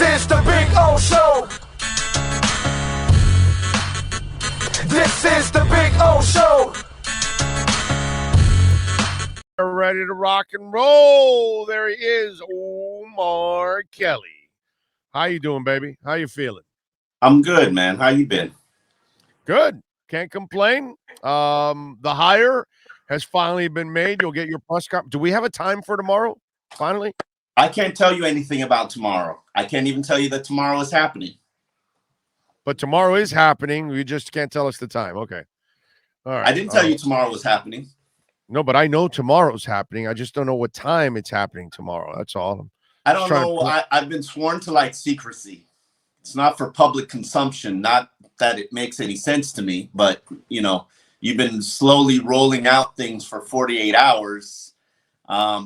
is the Big O Show. This is the Big O Show. Ready to rock and roll. There he is, Omar Kelly. How you doing, baby? How you feeling? I'm good, man. How you been? Good. Can't complain. The hire has finally been made. You'll get your press conference. Do we have a time for tomorrow? Finally? I can't tell you anything about tomorrow. I can't even tell you that tomorrow is happening. But tomorrow is happening. You just can't tell us the time. Okay. All right. I didn't tell you tomorrow was happening. No, but I know tomorrow's happening. I just don't know what time it's happening tomorrow. That's all. I don't know. I've been sworn to like secrecy. It's not for public consumption. Not that it makes any sense to me, but you know, you've been slowly rolling out things for 48 hours,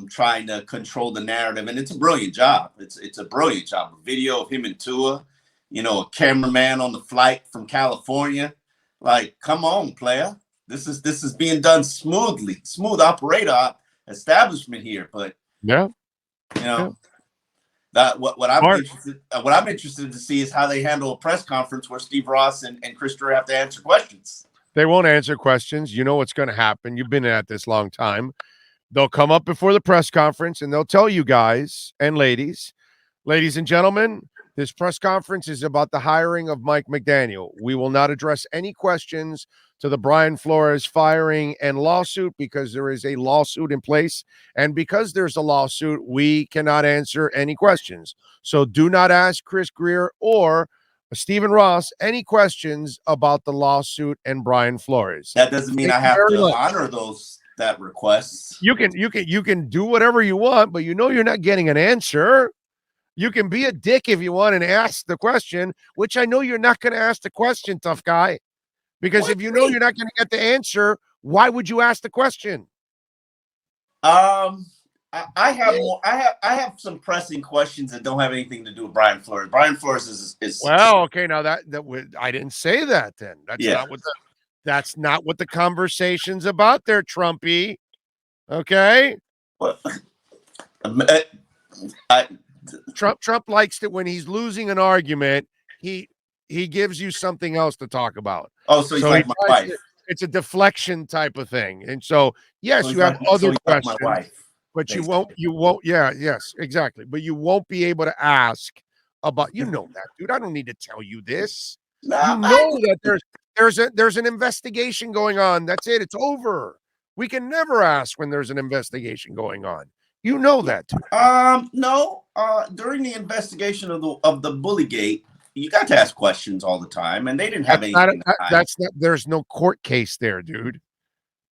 trying to control the narrative, and it's a brilliant job. It's a brilliant job. A video of him and Tua, you know, a cameraman on the flight from California. Like, come on, player. This is being done smoothly, smooth operator establishment here. But yeah, you know, that what I'm interested to see is how they handle a press conference where Steve Ross and Chris Drew have to answer questions. They won't answer questions. You know what's going to happen. You've been at this long time. They'll come up before the press conference and they'll tell you guys and ladies and gentlemen, this press conference is about the hiring of Mike McDaniel. We will not address any questions to the Brian Flores firing and lawsuit because there is a lawsuit in place. And because there's a lawsuit, we cannot answer any questions. So do not ask Chris Greer or Stephen Ross any questions about the lawsuit and Brian Flores. That doesn't mean I have to honor that request. You can do whatever you want, but you know you're not getting an answer. You can be a dick if you want and ask the question, which I know you're not going to ask the question, tough guy. Because if you know you're not going to get the answer, why would you ask the question? I have some pressing questions that don't have anything to do with Brian Flores. Brian Flores is well, okay. Now that I didn't say that. Then that's not what the conversation's about. There, Trumpy. Okay. Well, Trump likes it when he's losing an argument. He gives you something else to talk about. Oh, so he's like my wife. It's a deflection type of thing. And so, yes, you have other questions, my wife, but you won't. Yeah, yes, exactly. But you won't be able to ask about, you know that, dude. I don't need to tell you this. You know that there's an investigation going on. That's it. It's over. We can never ask when there's an investigation going on. You know that, too. No. During the investigation of the Bullygate, you got to ask questions all the time, and they didn't have anything. There's no court case there, dude.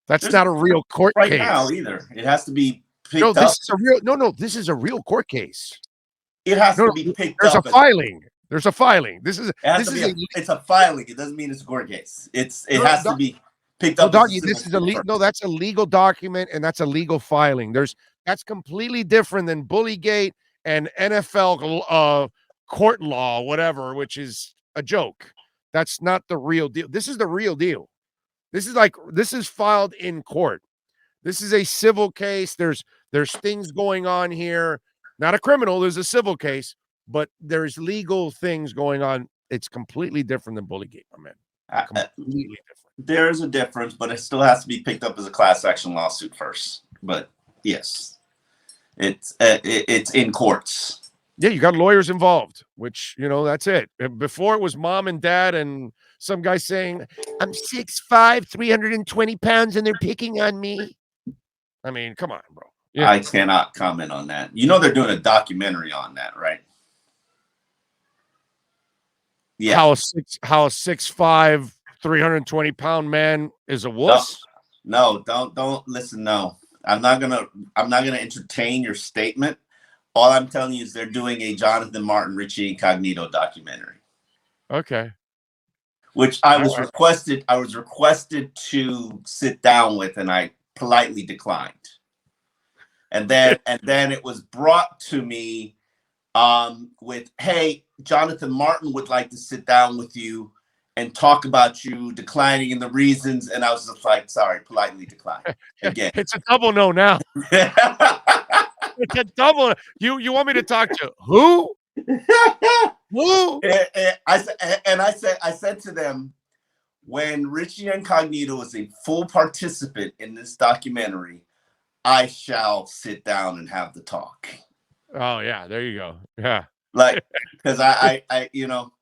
There's not a real court case right now either. It has to be picked up. This is a real court case. It has to be picked up. There's a filing. There's a filing. It's a filing. It doesn't mean it's a court case. It has to be picked up. Doggy, this is that's a legal document, and that's a legal filing. That's completely different than Bullygate and NFL court law, whatever, which is a joke. That's not the real deal. This is the real deal. This is filed in court. This is a civil case. There's things going on here. Not a criminal. There's a civil case, but there's legal things going on. It's completely different than Bullygate, my man. Completely different. There is a difference, but it still has to be picked up as a class action lawsuit first. But yes, it's in courts. Yeah, you got lawyers involved, which, you know, that's it. Before it was mom and dad and some guy saying, I'm 6'5", 320 pounds, and they're picking on me. I mean, come on, bro. Yeah. I cannot comment on that. You know they're doing a documentary on that, right? Yeah. How a 6'5", 320-pound man is a wuss? No, don't listen. No, I'm not gonna entertain your statement. All I'm telling you is they're doing a Jonathan Martin, Richie Incognito documentary. Okay. Which I was requested to sit down with, and I politely declined. And then it was brought to me with, hey, Jonathan Martin would like to sit down with you and talk about you declining and the reasons. And I was just like, sorry, politely declined. Again. It's a double no now. It's a double. You want me to talk to who? Woo! I said to them, when Richie Incognito is a full participant in this documentary, I shall sit down and have the talk. Oh yeah, there you go. Yeah, like because I you know,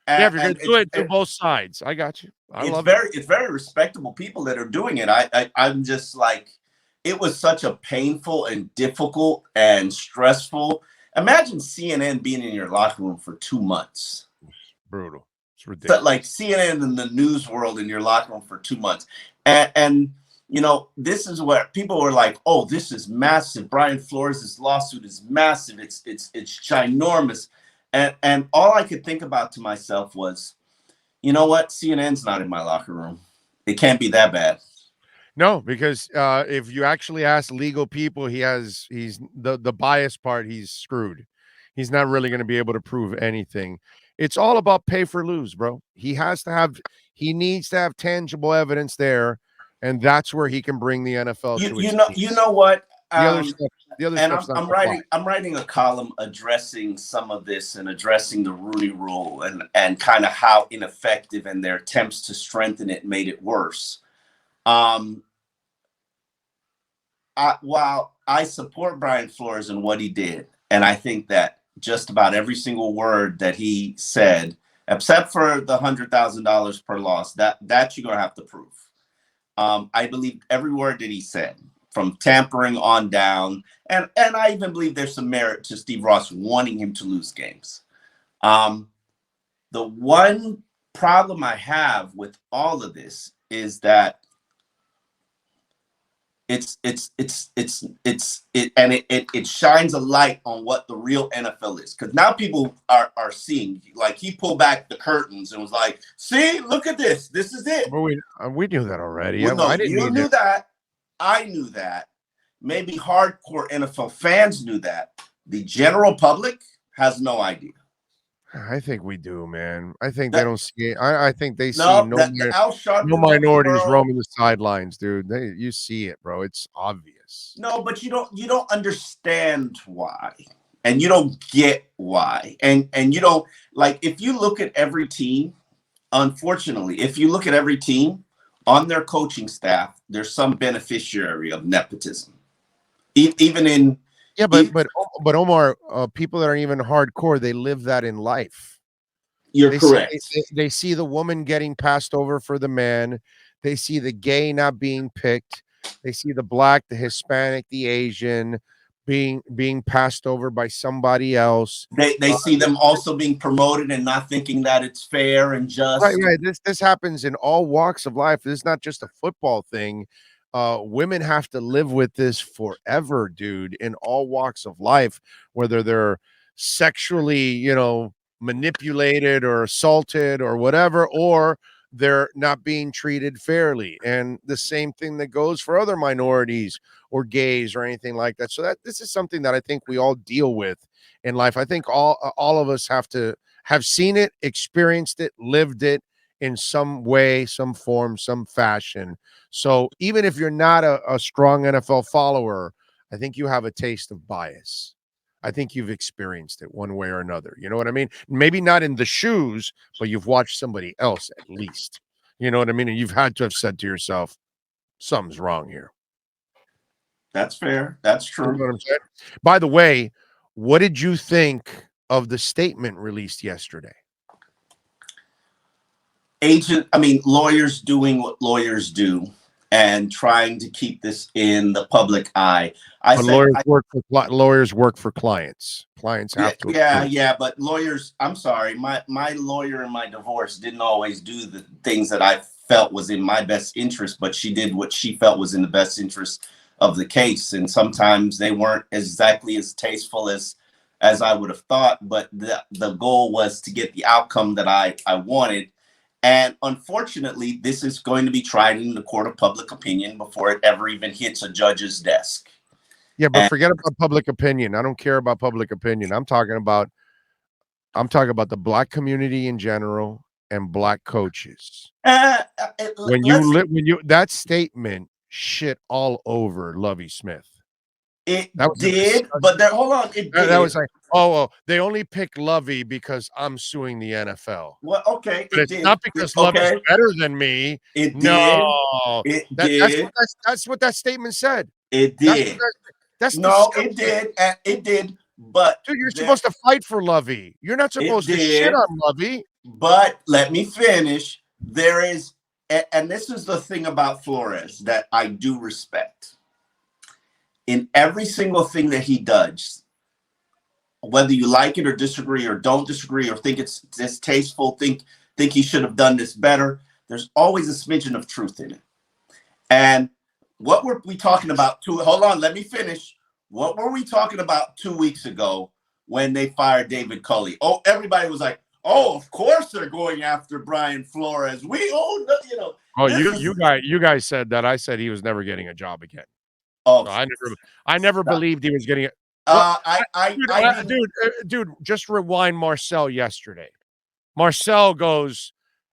yeah. If you're gonna do it, do both sides. I got you. It's very respectable people that are doing it. I'm just like, it was such a painful and difficult and stressful. Imagine CNN being in your locker room for 2 months. Brutal. It's ridiculous. But like CNN and the news world in your locker room for 2 months, and you know, this is where people were like, "Oh, this is massive. Brian Flores' lawsuit is massive. It's ginormous." And all I could think about to myself was, you know what? CNN's not in my locker room. It can't be that bad. No, because if you actually ask legal people, he's the bias part. He's screwed. He's not really going to be able to prove anything. It's all about pay for lose, bro. He needs to have tangible evidence there, and that's where he can bring the NFL to its knees. You know what? The other stuff's not I'm writing a column addressing some of this and addressing the Rooney Rule and kind of how ineffective and their attempts to strengthen it made it worse. While I support Brian Flores and what he did, and I think that just about every single word that he said, except for the $100,000 per loss, that you're gonna have to prove. I believe every word that he said, from tampering on down, and I even believe there's some merit to Steve Ross wanting him to lose games. The one problem I have with all of this is that it shines a light on what the real NFL is, because now people are seeing, like, he pulled back the curtains and was like, "See, look at this. This is it." Well, we knew that already. Well, no, I didn't you knew that. I knew that. Maybe hardcore NFL fans knew that. The general public has no idea. I think we do, man. I think they don't see it. I think they see no minorities roaming the sidelines, dude. You see it, bro. It's obvious. No, but you don't understand why, and you don't get why, and you don't, like, if you look at every team, unfortunately, if you look at every team on their coaching staff, there's some beneficiary of nepotism. Even in but Omar, people that are even hardcore, they live that in life. You're correct. They see the woman getting passed over for the man. They see the gay not being picked. They see the black, the Hispanic, the Asian being passed over by somebody else. They see them also being promoted and not thinking that it's fair and just. Right. This happens in all walks of life. This is not just a football thing. Women have to live with this forever, dude, in all walks of life, whether they're sexually, manipulated or assaulted or whatever, or they're not being treated fairly. And the same thing that goes for other minorities or gays or anything like that. So this is something that I think we all deal with in life. I think all of us have seen it, experienced it, lived it in some way, some form, some fashion. So even if you're not a strong NFL follower, I think you have a taste of bias. I think you've experienced it one way or another. You know what I mean? Maybe not in the shoes, but you've watched somebody else at least. You know what I mean? And you've had to have said to yourself, something's wrong here. That's fair. That's true. You know what I'm saying? By the way, what did you think of the statement released yesterday? Lawyers doing what lawyers do and trying to keep this in the public eye. Lawyers work for clients. Clients have to. Yeah. But lawyers, I'm sorry, my lawyer in my divorce didn't always do the things that I felt was in my best interest, but she did what she felt was in the best interest of the case. And sometimes they weren't exactly as tasteful as I would have thought, but the goal was to get the outcome that I wanted. And unfortunately, this is going to be tried in the court of public opinion before it ever even hits a judge's desk. Yeah, but forget about public opinion. I don't care about public opinion. I'm talking about the black community in general and black coaches. That statement shit all over Lovie Smith. It That was did, but there. Hold on, it did. that was like, oh, well, they only picked Lovey because I'm suing the NFL. Well, okay, But it it's did. not because Lovey's better than me. It did. No, It that's did. that's what that statement said. It did. That's No, disgusting. it did. It did. But Dude, you're supposed to fight for Lovey. You're not supposed to shit on Lovey. But let me finish. There is, and this is the thing about Flores that I do respect. In every single thing that he does, whether you like it or disagree or don't disagree or think it's distasteful, think he should have done this better, there's always a smidgen of truth in it. And what were we talking about? Hold on, let me finish. What were we talking about 2 weeks ago when they fired David Culley? Oh, everybody was like, "Oh, of course they're going after Brian Flores." Oh, you guys said that. I said he was never getting a job again. Oh, so I never believed he was getting it. Dude, just rewind Marcel yesterday. Marcel goes,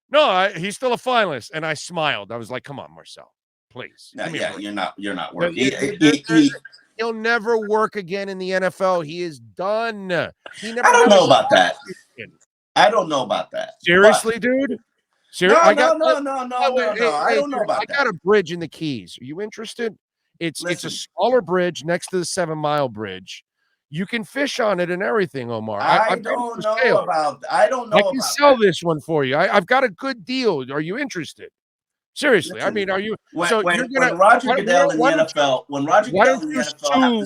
"No, he's still a finalist," and I smiled. I was like, "Come on, Marcel, please." Yeah, you're not working. He'll never work again in the NFL. He is done. I don't know about that. I don't know about that. Seriously, dude? No. I don't know about that. I got a bridge in the Keys. Are you interested? It's a smaller bridge next to the 7 Mile Bridge. You can fish on it and everything, Omar. I don't know about. I can sell this one for you. I've got a good deal. Are you interested? Seriously, listen, I mean, are you? When Roger Goodell in the NFL, why don't you sue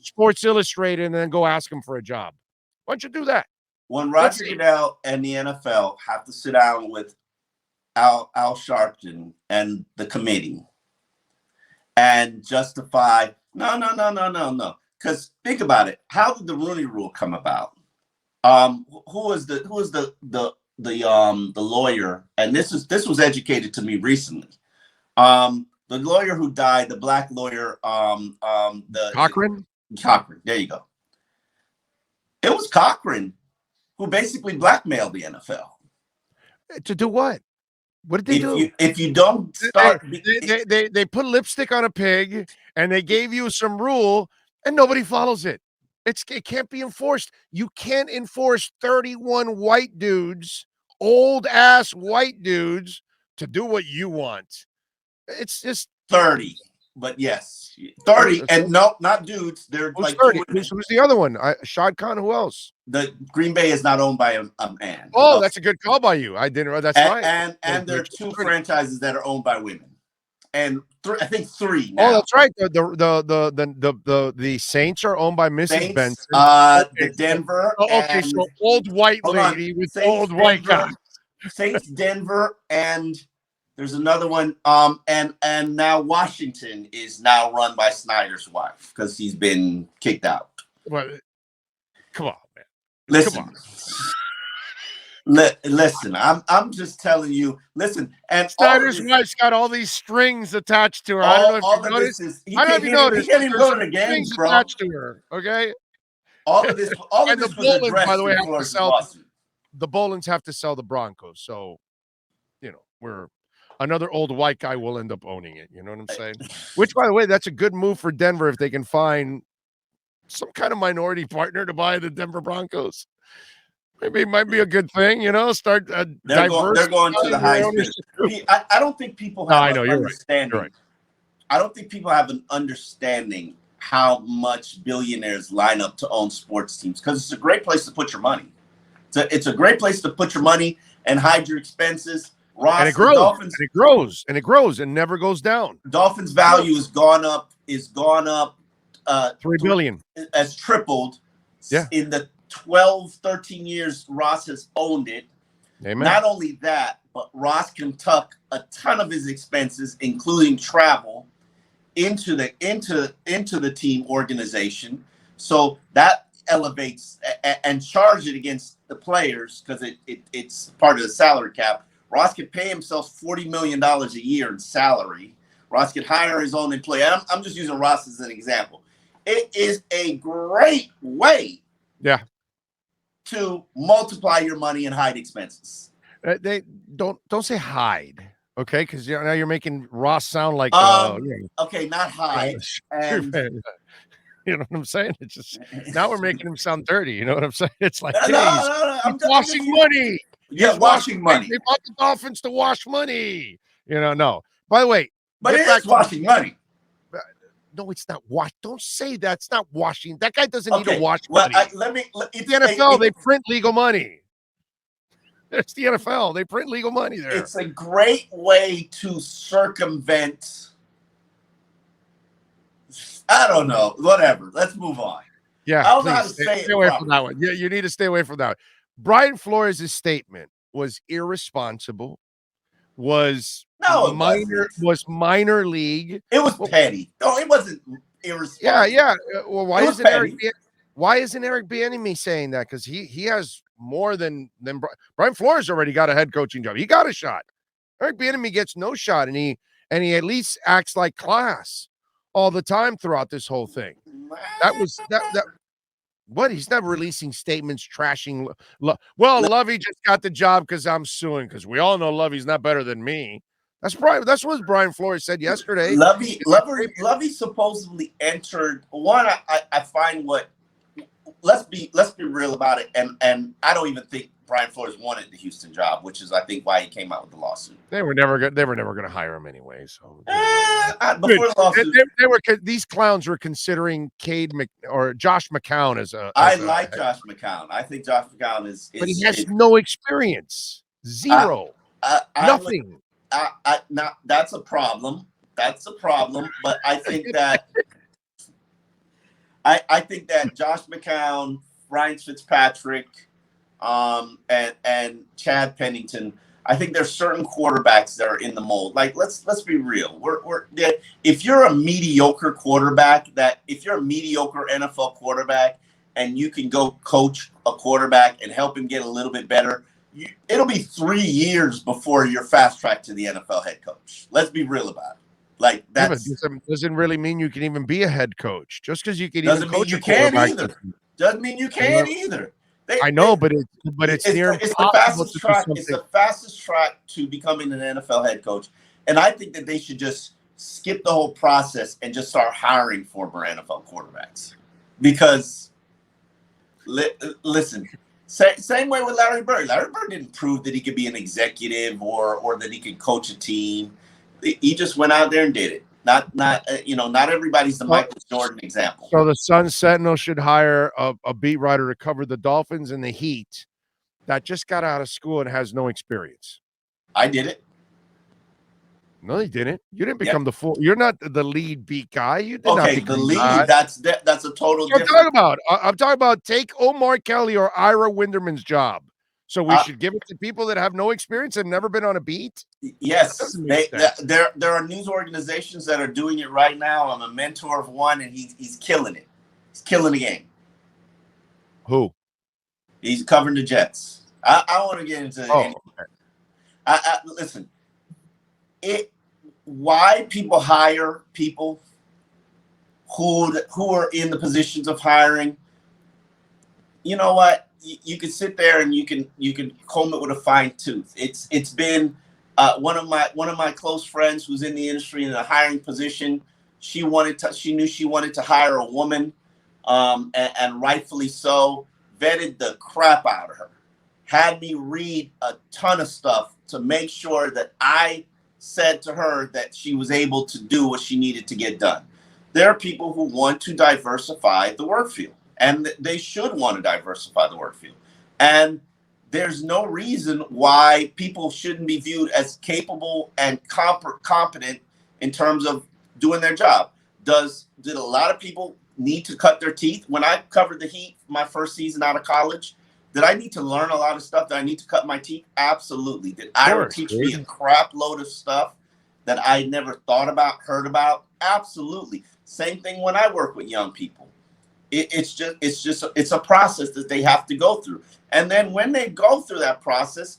Sports Illustrated and then go ask him for a job? Why don't you do that? When Roger Goodell and the NFL have to sit down with Al Sharpton and the committee and justify no. Because think about it. How did the Rooney Rule come about? Who was the lawyer? And this was educated to me recently. The lawyer who died, the black lawyer, Cochran. Cochran. There you go. It was Cochran who basically blackmailed the NFL. To do what? What did they do? If you don't start, they put lipstick on a pig and they gave you some rule and nobody follows it. It can't be enforced. You can't enforce 31 white dudes, old ass white dudes, to do what you want. It's just 30. But yes, 30, and no, not dudes. They're who's like 30? Who's the other one? Shad Khan. Who else? The Green Bay is not owned by a man. Oh, that's a good call by you. I didn't know. That's right. And there are 2 franchises that are owned by women, and I think 3 now. Oh, that's right. The Saints are owned by Mrs. Saints, Benson. The Denver. Okay, so old white lady with old white guy. Saints, Denver, and there's another one. And now Washington is now run by Snyder's wife because he's been kicked out. Well, come on, man. Listen. Come on. Listen, I'm just telling you. Listen, and Snyder's wife's got all these strings attached to her. I don't know if you noticed. I don't know if you noticed. He can't even go to the games, bro. Attached to her. Okay. All of this was addressed, by the way, have to sell. The Bolins have to sell the Broncos, so we're another old white guy will end up owning it. You know what I'm saying? Which, by the way, that's a good move for Denver if they can find some kind of minority partner to buy the Denver Broncos. Maybe it might be a good thing, start they're going to the highest bidder. I don't think people have an understanding. You're right. I don't think people have an understanding how much billionaires line up to own sports teams because it's a great place to put your money. It's a great place to put your money and hide your expenses. Ross, and it grows, and it grows, and never goes down. Dolphins' value has gone up. $3 billion. Has tripled. Yeah. In the 12, 13 years Ross has owned it. Amen. Not only that, but Ross can tuck a ton of his expenses, including travel, into the team organization. So that elevates and charge it against the players because it's part of the salary cap. Ross could pay himself $40 million a year in salary. Ross could hire his own employee. I'm just using Ross as an example. It is a great way to multiply your money and hide expenses. They don't say hide, okay? Because now you're making Ross sound like okay, not hide. And You know what I'm saying? It's just now we're making him sound dirty. You know what I'm saying? It's like, No, hey, I'm he's washing money. Yeah, He's washing money. They bought the Dolphins to wash money. You know, no. By the way, But get it back is washing money. No, it's not wash. Don't say that. It's not washing. That guy doesn't need to wash well, money. It's the NFL. They print legal money. It's the NFL. They print legal money there. It's a great way to circumvent. I don't know. Whatever. Let's move on. Yeah, I don't know please how to say stay it away properly. from that one. Yeah, you need to stay away from that one. Brian Flores' statement was irresponsible. Was minor league. It was petty. No, it wasn't irresponsible. Yeah. Well, why isn't Eric Bieniemy saying that? Because he has more than Brian Flores already got a head coaching job. He got a shot. Eric Bieniemy gets no shot, and he at least acts like class all the time throughout this whole thing. That what? He's not releasing statements trashing. Lovey just got the job because I'm suing. Because we all know Lovey's not better than me. That's what Brian Flores said yesterday. Lovey supposedly entered one. I find what. Let's be real about it. And I don't even think Brian Flores wanted the Houston job, which is I think why he came out with the lawsuit. They were never going to hire him anyway. So before the lawsuit, these clowns were considering Josh McCown as a. I like Josh McCown. I think Josh McCown is but he has no experience. Zero. Nothing. That's a problem. That's a problem. But I think that I think that Josh McCown, Ryan Fitzpatrick, and Chad Pennington. I think there's certain quarterbacks that are in the mold. Like let's be real. If you're a mediocre quarterback, if you're a mediocre NFL quarterback, and you can go coach a quarterback and help him get a little bit better, it'll be 3 years before you're fast tracked to the NFL head coach. Let's be real about it. Like that doesn't really mean you can even be a head coach. Just because you can doesn't even coach mean you can either. Doesn't mean you can either. I know, but it's the fastest track. It's the fastest track to becoming an NFL head coach, and I think that they should just skip the whole process and just start hiring former NFL quarterbacks. Because, listen, same way with Larry Bird. Larry Bird didn't prove that he could be an executive or that he could coach a team. He just went out there and did it. Not everybody's the Michael Jordan example. So the Sun Sentinel should hire a beat writer to cover the Dolphins and the Heat that just got out of school and has no experience. I did it. No, you didn't. You didn't become the full. You're not the lead beat guy. You did not the lead. That's a total different. I'm talking about take Omar Kelly or Ira Winderman's job. So we should give it to people that have no experience and never been on a beat? Yes. There are news organizations that are doing it right now. I'm a mentor of one, and he's killing it. He's killing the game. Who? He's covering the Jets. I want to get into listen. Why people hire people who are in the positions of hiring, you know what? You can sit there and you can comb it with a fine tooth. It's been one of my close friends who's in the industry in a hiring position. She knew she wanted to hire a woman, and rightfully so. Vetted the crap out of her. Had me read a ton of stuff to make sure that I said to her that she was able to do what she needed to get done. There are people who want to diversify the work field. And they should want to diversify the work field. And there's no reason why people shouldn't be viewed as capable and competent in terms of doing their job. Did a lot of people need to cut their teeth? When I covered the Heat my first season out of college, did I need to learn a lot of stuff? Did I need to cut my teeth? Absolutely. Did Ira teach me a crap load of stuff that I never thought about, heard about? Absolutely. Same thing when I work with young people. It's a process that they have to go through. And then when they go through that process,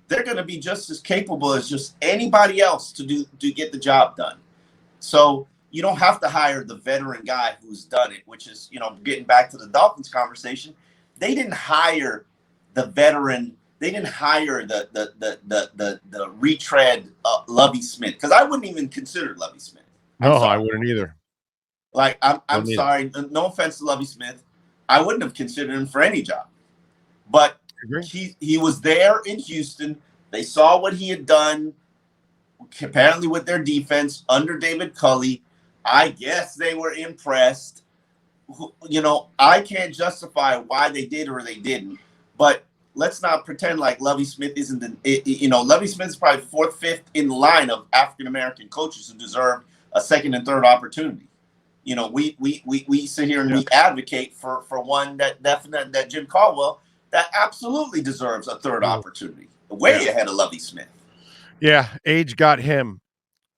they're going to be just as capable as just anybody else to get the job done. So you don't have to hire the veteran guy who's done it, which is, getting back to the Dolphins conversation. They didn't hire the veteran. They didn't hire the retread Lovie Smith, because I wouldn't even consider Lovie Smith. No, I wouldn't either. Like, I'm Don't need it. sorry, no offense to Lovie Smith. I wouldn't have considered him for any job. But Agree. he was there in Houston. They saw what he had done, apparently with their defense under David Culley. I guess they were impressed. You know, I can't justify why they did or they didn't, but let's not pretend like Lovie Smith isn't Lovie Smith is probably fourth, fifth in the line of African-American coaches who deserve a second and third opportunity. You know, we sit here and we advocate for one that Jim Caldwell that absolutely deserves a third opportunity, way ahead of Lovie Smith. Yeah, age got him.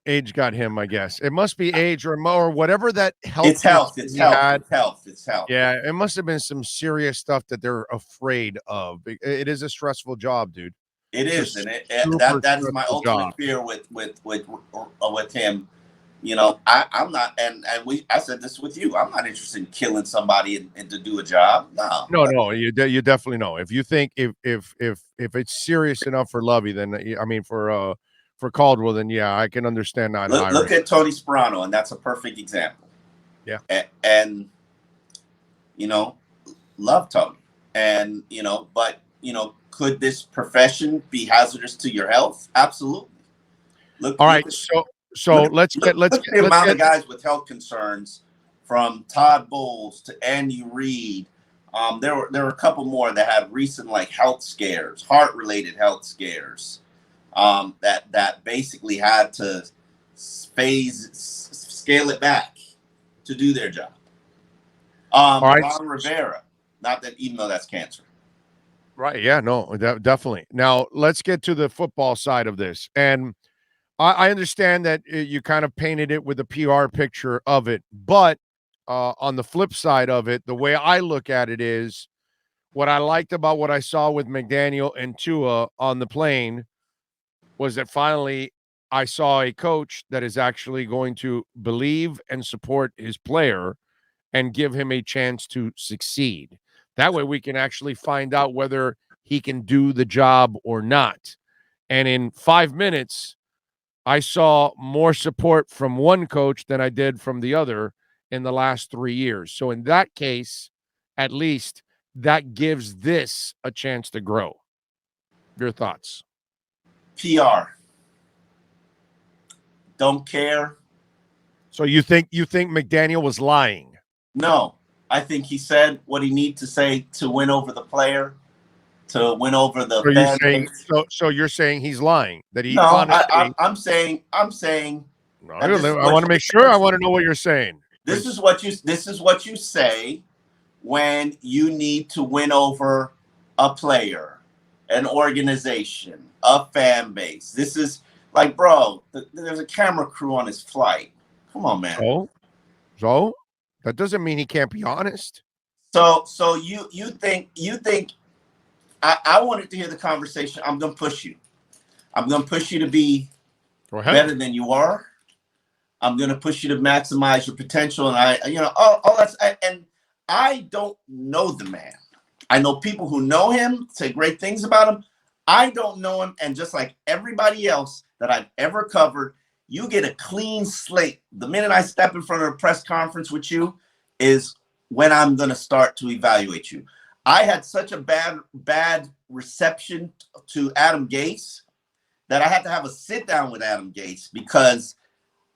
I guess. It must be age or whatever that health. It's health. It's health. Yeah, it must have been some serious stuff that they're afraid of. It is a stressful job, dude. It is, and that is my ultimate fear with him. You know, I'm not, and I said this with you. I'm not interested in killing somebody and to do a job. No, you definitely know. If you think if it's serious enough for Lovey, then I mean for Caldwell, then yeah, I can understand that. Look at Tony Sperano, and that's a perfect example. Yeah, and you know, love Tony, and you know, but you know, could this profession be hazardous to your health? Absolutely. All right, so let's get the amount of guys with health concerns, from Todd Bowles to Andy Reid. There were a couple more that had recent like health scares, heart-related health scares. That basically had to scale it back to do their job. Right. Ron Rivera, not that even though that's cancer. Right. Yeah, no, definitely. Now let's get to the football side of this. And I understand that you kind of painted it with a PR picture of it, but on the flip side of it, the way I look at it is what I liked about what I saw with McDaniel and Tua on the plane was that finally I saw a coach that is actually going to believe and support his player and give him a chance to succeed. That way we can actually find out whether he can do the job or not. And in 5 minutes, I saw more support from one coach than I did from the other in the last 3 years. So in that case, at least that gives this a chance to grow. Your thoughts? PR. Don't care. So you think McDaniel was lying? No, I think he said what he needed to say to win over the player, to win over the fan base. So you're saying he's lying? That he? No, I'm saying. No, I want to make sure. I want to know what you're saying. This is what you say when you need to win over a player, an organization, a fan base. This is like, bro, there's a camera crew on his flight. Come on, man. So that doesn't mean he can't be honest. So you think I wanted to hear the conversation. I'm gonna push you. I'm gonna push you to be better than you are. I'm gonna push you to maximize your potential. And I don't know the man. I know people who know him, say great things about him. I don't know him, and just like everybody else that I've ever covered, you get a clean slate. The minute I step in front of a press conference with you is when I'm going to start to evaluate you. I had such a bad reception to Adam Gase that I had to have a sit down with Adam Gase because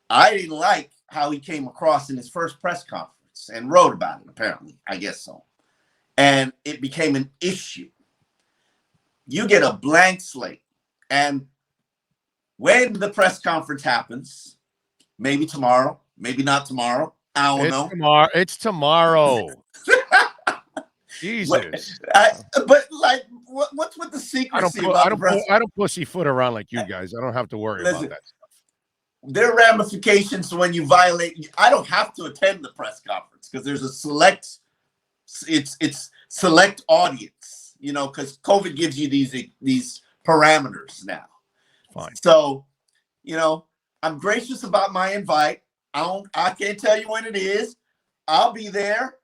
I didn't like how he came across in his first press conference and wrote about it, apparently. I guess so. And it became an issue. You get a blank slate. And when the press conference happens, maybe tomorrow, maybe not tomorrow, I don't know. It's tomorrow. Jesus. But like, what's with the secrecy? I don't pussyfoot around like you guys. I don't have to worry about that stuff. There are ramifications when you violate. I don't have to attend the press conference because there's a select. It's select audience, you know, because COVID gives you these parameters now. Fine. So, you know, I'm gracious about my invite. I can't tell you when it is. I'll be there.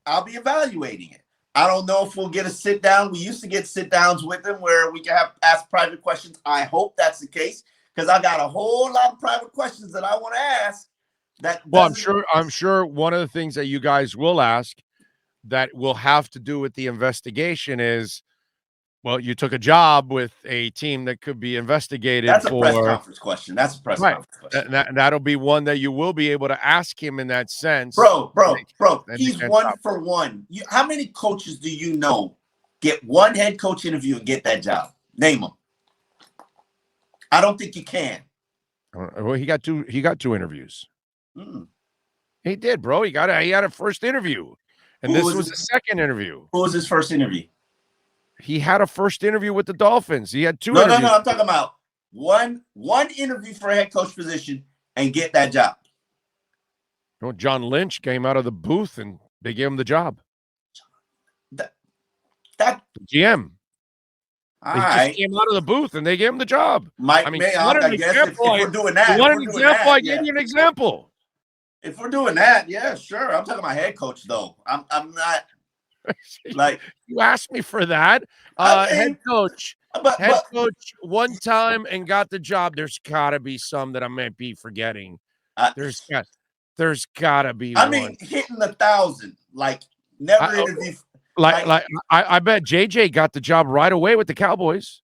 I'll be evaluating it. I don't know if we'll get a sit down. We used to get sit downs with them where we can ask private questions. I hope that's the case because I got a whole lot of private questions that I want to ask Well, I'm sure one of the things that you guys will ask that will have to do with the investigation is, well, you took a job with a team that could be investigated That's a for press conference question. That's a press right. conference question. That'll be one that you will be able to ask him in that sense. Bro, And he's 1 for 1. How many coaches do you know get one head coach interview and get that job? Name them. I don't think you can. Well, he got two interviews. Mm. He did, bro. He had a first interview, and this was the second interview. Who was his first interview? He had a first interview with the Dolphins. He had two No. interviews. I'm talking about one interview for a head coach position and get that job. Well, John Lynch came out of the booth and they gave him the job. That the GM. He just came out of the booth and they gave him the job. I guess if we're doing that, you want an example? I gave you an example. If we're doing that, yeah, sure. I'm talking about head coach though. I'm not like you asked me for that. Head coach. Head coach one time and got the job. There's gotta be some that I might be forgetting. There's gotta be I one. mean, hitting 1,000, like never interview. I bet JJ got the job right away with the Cowboys.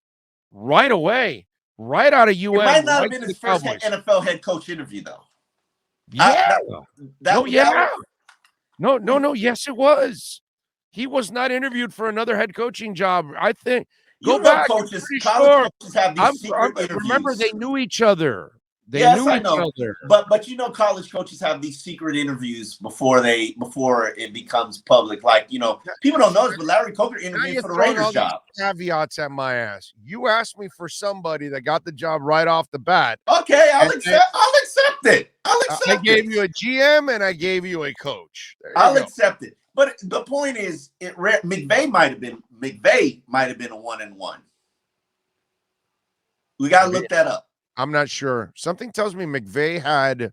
Right away. Right out of UM. It might not have been his first NFL head coach interview, though. Yeah. No. Yes, it was. He was not interviewed for another head coaching job. I think. Go back. College coaches have these secret interviews. Remember, they knew each other. They knew each other. But college coaches have these secret interviews before it becomes public. Like, people don't know this, but Larry Coker interviewed for the Raiders job. Caveats at my ass. You asked me for somebody that got the job right off the bat. Okay, I'll accept it. I gave you a GM and I gave you a coach. I'll accept it. But the point is, McVay might have been a 1-1. We got to look that up. I'm not sure. Something tells me McVay had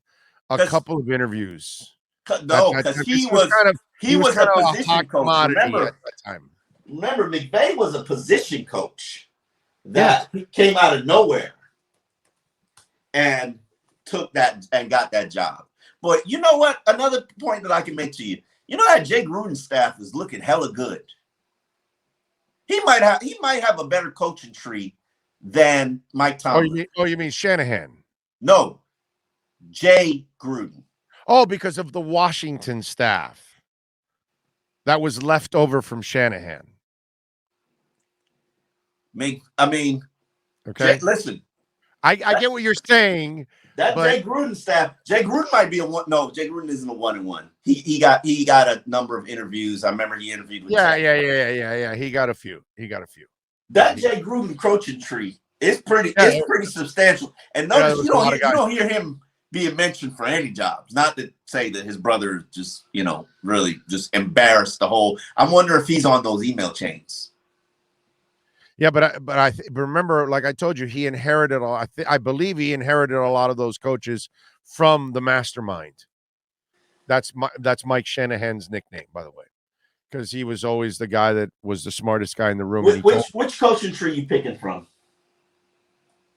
a couple of interviews. No, because he was a position coach. Remember, at that time. Remember, McVay was a position coach that came out of nowhere and took that and got that job. But you know what? Another point that I can make to you. You know that Jay Gruden's staff is looking hella good. He might have a better coaching tree than Mike Tomlin. You mean Shanahan? No, Jay Gruden. Oh, because of the Washington staff that was left over from Shanahan. Okay. Listen, I get what you're saying. Jay Gruden staff. Jay Gruden might be a one. No, Jay Gruden isn't a 1-1. He got a number of interviews. I remember he interviewed with. Yeah. He got a few. That Jay Gruden coaching tree is pretty. It's pretty substantial. And notice you don't hear him being mentioned for any jobs. Not to say that his brother just really just embarrassed the whole. I'm wondering if he's on those email chains. Yeah, but remember, like I told you, he inherited. I believe he inherited a lot of those coaches from the mastermind. That's Mike Shanahan's nickname, by the way, because he was always the guy that was the smartest guy in the room. Which coaching tree you picking from?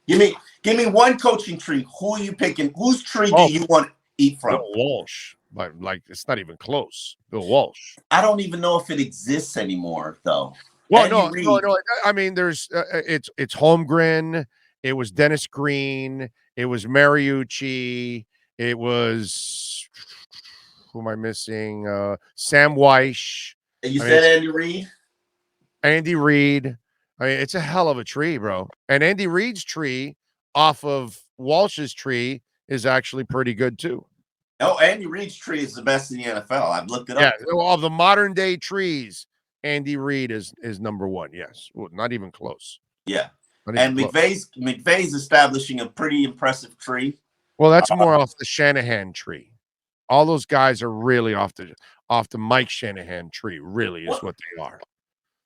Give me one coaching tree. Who are you picking? Whose tree do you want to eat from? Bill Walsh, but it's not even close. Bill Walsh. I don't even know if it exists anymore, though. Well, no. I mean, there's it's Holmgren. It was Dennis Green. It was Mariucci. It was who am I missing? Sam Weish. And you said Andy Reid. Andy Reid. I mean, it's a hell of a tree, bro. And Andy Reid's tree off of Walsh's tree is actually pretty good too. Oh, Andy Reid's tree is the best in the NFL. I've looked it up. Yeah, of the modern day trees. Andy Reid is number one. Yes, not even close. Yeah, and McVay's establishing a pretty impressive tree. Well, that's more off the Shanahan tree. All those guys are really off the Mike Shanahan tree. Really is what they are.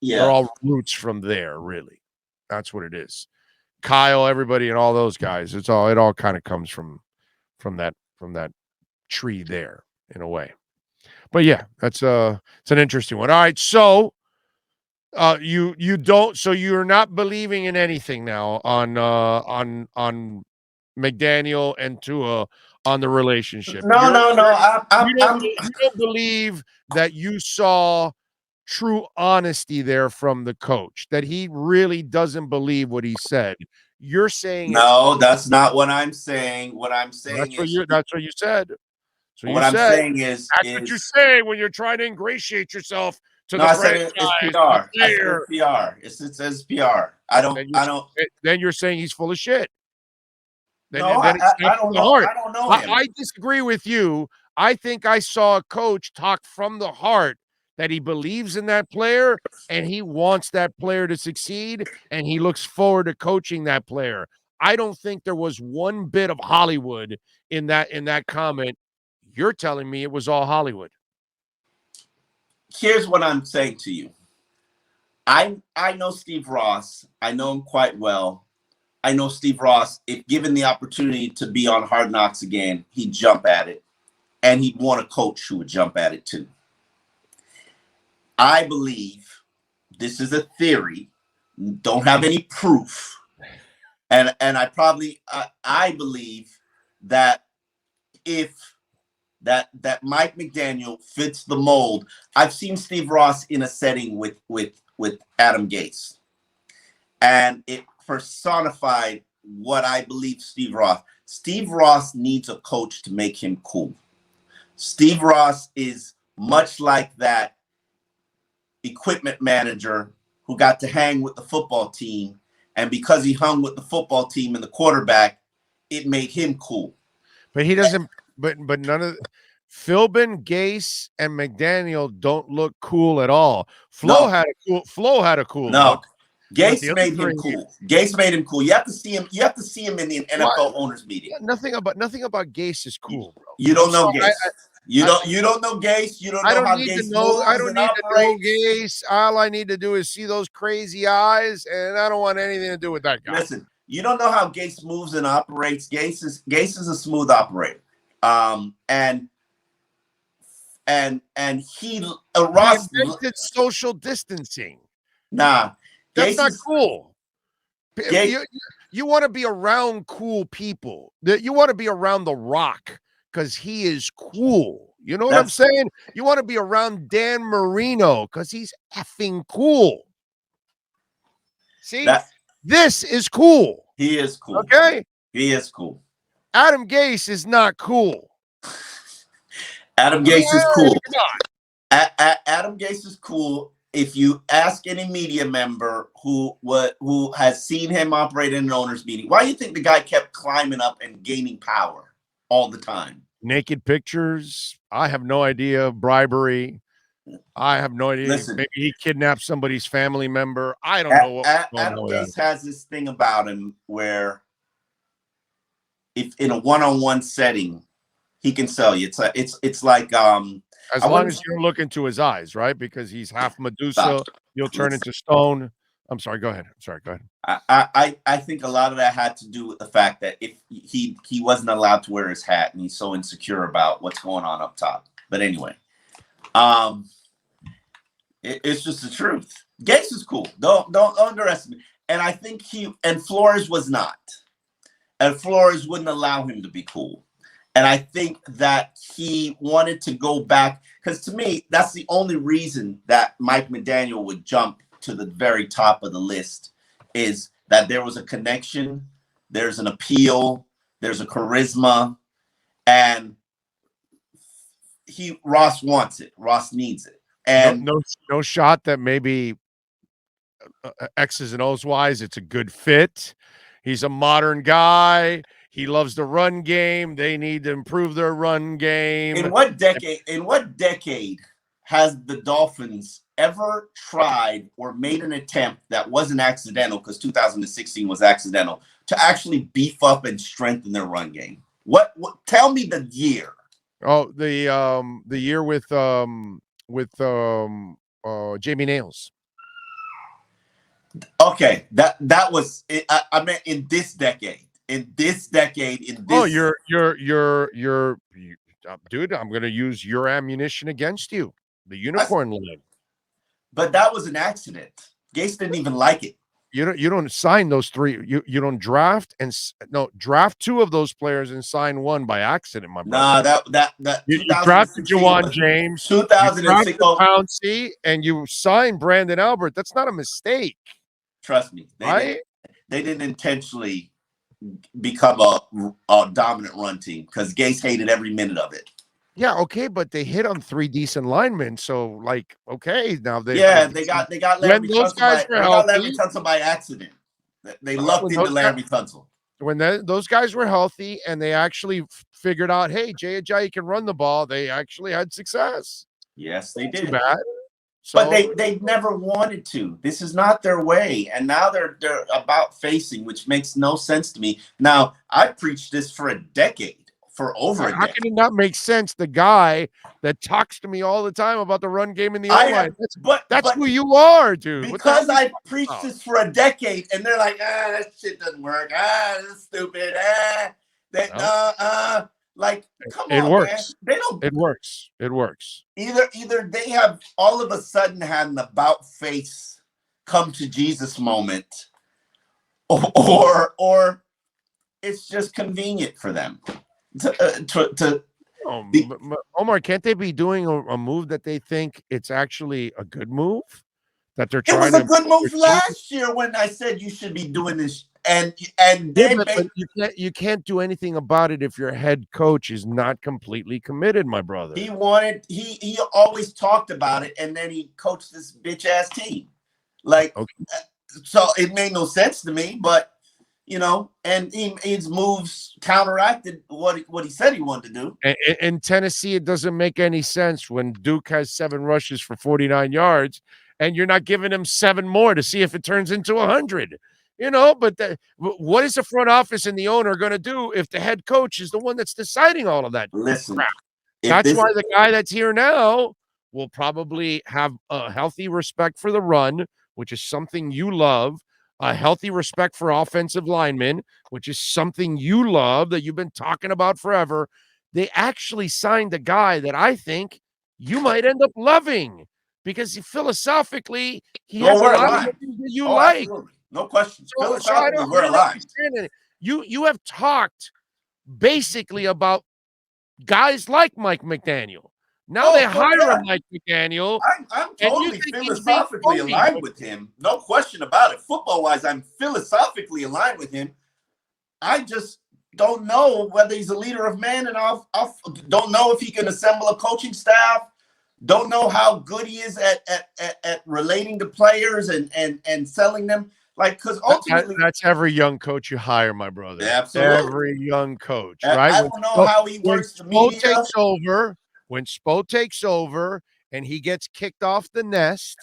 Yeah, they're all roots from there. Really, that's what it is. Kyle, everybody, and all those guys. It all kind of comes from that tree there in a way. But yeah, it's an interesting one. All right, so you're not believing in anything now on McDaniel and Tua on the relationship. No. You don't believe that you saw true honesty there from the coach, that he really doesn't believe what he said. You're saying No, that's not what I'm saying. What I'm saying is that's what you said. So what I'm saying is that's what you say when you're trying to ingratiate yourself to no, the I said franchise. it's PR. I said it's PR. It says PR. I don't. Then you're saying he's full of shit. Then No, it's I don't from the know. heart. I don't know him. I disagree with you. I think I saw a coach talk from the heart that he believes in that player and he wants that player to succeed and he looks forward to coaching that player. I don't think there was one bit of Hollywood in that comment. You're telling me it was all Hollywood. Here's what I'm saying to you. I know Steve Ross. I know him quite well. I know Steve Ross, if given the opportunity to be on Hard Knocks again, he'd jump at it. And he'd want a coach who would jump at it too. I believe, this is a theory, don't have any proof. And I believe that if that Mike McDaniel fits the mold. I've seen Steve Ross in a setting with Adam Gase, and it personified what I believe Steve Ross needs a coach to make him cool. Steve Ross is much like that equipment manager who got to hang with the football team, and because he hung with the football team and the quarterback, it made him cool. But he doesn't. But none of Philbin, Gase, and McDaniel don't look cool at all. Flo had a cool look. Gase made him cool. Gase made him cool. You have to see him. You have to see him in the NFL owners meeting. Yeah, nothing about Gase is cool, bro. You don't know Gase. You don't know Gase. You don't know how Gase moves. I don't need to know Gase. All I need to do is see those crazy eyes, and I don't want anything to do with that guy. Listen, you don't know how Gase moves and operates. Gase is a smooth operator. Ross invented social distancing. Nah, that's not cool. You want to be around cool people. You want to be around The Rock because he is cool. You know what I'm saying? You want to be around Dan Marino because he's effing cool. See, this is cool. He is cool. Okay, he is cool. Adam Gase is not cool. Adam Gase is cool. Adam Gase is cool. If you ask any media member who has seen him operate in an owners meeting, why do you think the guy kept climbing up and gaining power all the time? Naked pictures. I have no idea. Bribery. I have no idea. Listen, maybe he kidnapped somebody's family member. I don't know what Adam Gase has this thing about him where if in a one-on-one setting, he can sell you. It's like as long as you don't look into his eyes, right? Because he's half Medusa, you'll turn into stone. I'm sorry. Go ahead. I think a lot of that had to do with the fact that if he wasn't allowed to wear his hat, and he's so insecure about what's going on up top. But anyway, it's just the truth. Gase is cool. Don't underestimate. And I think Flores was not. And Flores wouldn't allow him to be cool. And I think that he wanted to go back, because to me, that's the only reason that Mike McDaniel would jump to the very top of the list, is that there was a connection, there's an appeal, there's a charisma, and Ross wants it. Ross needs it. And no shot that maybe X's and O's wise, it's a good fit. He's a modern guy. He loves the run game. They need to improve their run game. In what decade has the Dolphins ever tried or made an attempt that wasn't accidental, because 2016 was accidental, to actually beef up and strengthen their run game? What tell me the year. Oh, the year with Jamie Nails. Okay, that was it. I meant in this decade. Oh, you're dude, I'm going to use your ammunition against you. The unicorn line. But that was an accident. Gase didn't even like it. You don't sign those three. You don't draft draft two of those players and sign one by accident, my brother. Nah, that You drafted 2016 Jawan was James, you 2006. drafted Pouncey, and you signed Brandon Albert. That's not a mistake, Trust me, right? they didn't intentionally become a dominant run team because Gase hated every minute of it. Yeah, okay, but they hit on three decent linemen, so like, okay, now they got Larry Tunsil by accident. They lucked into Larry Tunsil. When those guys were healthy and they actually figured out, hey, Jay Ajayi can run the ball, they actually had success. Yes, they did. Too bad. So, but they never wanted to. This is not their way, and now they're about facing, which makes no sense to me. Now I preached this for a decade. For over a decade. How can it not make sense? The guy that talks to me all the time about the run game in the O-line. That's who you are, dude. Because I preached this for a decade, and they're like, that shit doesn't work. That's stupid. Like, come on, works. Man. They don't. It works. It works. Either they have all of a sudden had an about face come to Jesus moment, or it's just convenient for them. Omar, can't they be doing a move that they think it's actually a good move? That they're trying. It was a good move last year when I said you should be doing this, and you can't do anything about it if your head coach is not completely committed, my brother. He always talked about it, and then he coached this bitch ass team, so it made no sense to me, but. And his moves counteracted what he said he wanted to do. In Tennessee, it doesn't make any sense when Duke has 7 rushes for 49 yards, and you're not giving him 7 more to see if it turns into 100. But what is the front office and the owner going to do if the head coach is the one that's deciding all of that crap? That's why the guy that's here now will probably have a healthy respect for the run, which is something you love. A healthy respect for offensive linemen, which is something you love that you've been talking about forever. They actually signed a guy that I think you might end up loving because philosophically he has a lot of things that you like. Absolutely. No question. Philosophically, we're aligned. You have talked basically about guys like Mike McDaniel. Now they hire Mike McDaniel. I'm totally philosophically aligned with him. No question about it. Football-wise, I'm philosophically aligned with him. I just don't know whether he's a leader of men, and I don't know if he can assemble a coaching staff. Don't know how good he is at relating to players and selling them. Because ultimately, that's every young coach you hire, my brother. Absolutely, every young coach, right? I don't know how he works the media. When Spo takes over and he gets kicked off the nest,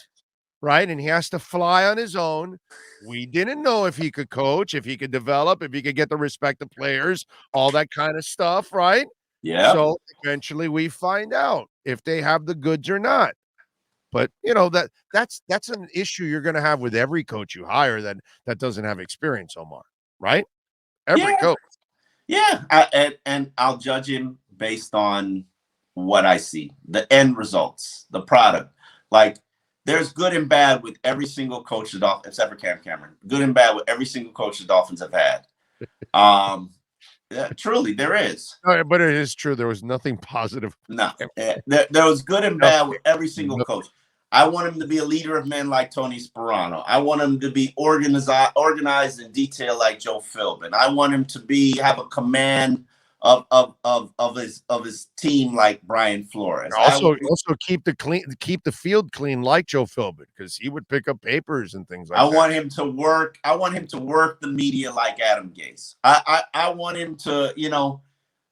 right, and he has to fly on his own, we didn't know if he could coach, if he could develop, if he could get the respect of players, all that kind of stuff, right? Yeah. So eventually we find out if they have the goods or not. But, that's an issue you're going to have with every coach you hire that doesn't have experience, Omar, right? Every coach. Yeah, and I'll judge him based on what I see, the end results, the product. Like, there's good and bad with every single coach the Dolphins, except for Cameron. Good and bad with every single coach the Dolphins have had. Yeah, truly, there is. But it is true. There was nothing positive. No, there was good and bad with every single coach. I want him to be a leader of men like Tony Sperano. I want him to be organized and detailed like Joe Philbin. I want him to have a command of his team like Brian Flores. Also keep the field clean like Joe Philbin, because he would pick up papers and things like that. I want him to work the media like Adam Gase. I want him to,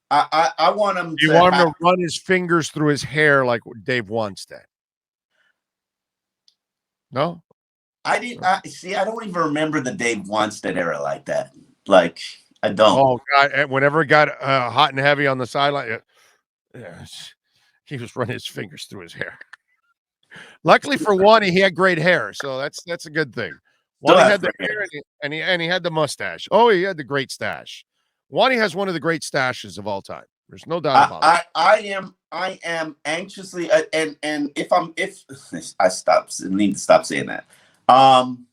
I want him to. You want him to run his fingers through his hair like Dave Wanstead? No? I don't even remember the Dave Wanstead era like that. Like, I don't. Oh God! Whenever it got hot and heavy on the sideline, he was running his fingers through his hair. Luckily for Wani, he had great hair, so that's a good thing. Wani had the hair and he had the mustache. Oh, he had the great stash. Wani has one of the great stashes of all time. There's no doubt about it. I am anxiously and if I need to stop saying that. I'm